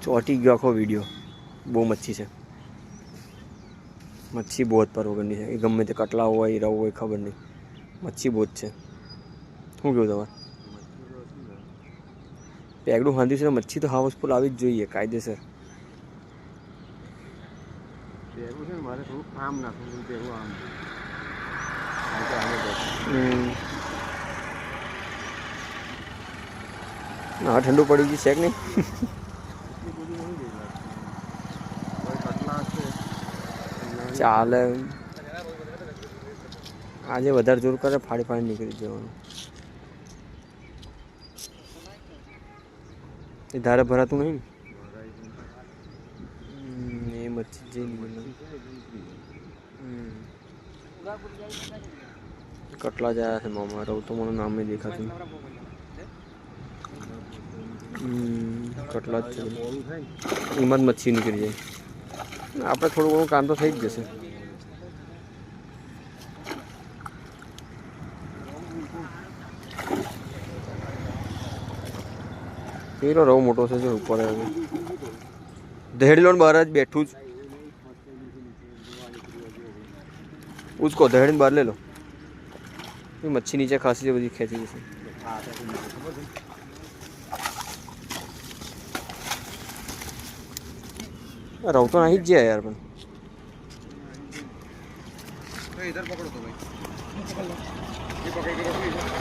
ચોટી ગયો આખો વિડીયો. બહુ મચ્છી છે, મચ્છી બહુ જ પર વગરની છે. એ ગમે તે કટલા હોય રવ હોય ખબર નહીં, મચ્છી બહુ જ છે. શું કહ્યું તમારે? પેગડું હાંધ્યું છે, મચ્છી તો હાઉસફુલ આવી જ જોઈએ કાયદેસર. પેગડું છે ને મારે થોડું આમ નાખવું, પેગડું આમ. હા ઠંડુ પડી ગયું છે કે નહીં? ચાલે, આજે વધારે જોર કરે ફાડી ફાડી નીકળી જવાનું. એ ધારે ભરાતું નહીં ને એ મચ્છી જઈ કટલા જાય છે મામા. રહું તો મને નામે દેખાતું. કટલા જ છે, એમાં જ મચ્છી નીકળી જાય. આપણે થોડું ઘણું કામ તો થઈ જ જશે. પેલો રવ મોટો છે ઉપર દહેડી લો બહાર જ બેઠું જ ઉચકો દહેડીને બહાર લે લો. એ મચ્છી નીચે ખાસી છે, બધી ખેંચી જશે. રવ તો નહીં જ જાય યાર. પણ इधर पकड़ो तो भाई, ये पकड़ के रखो।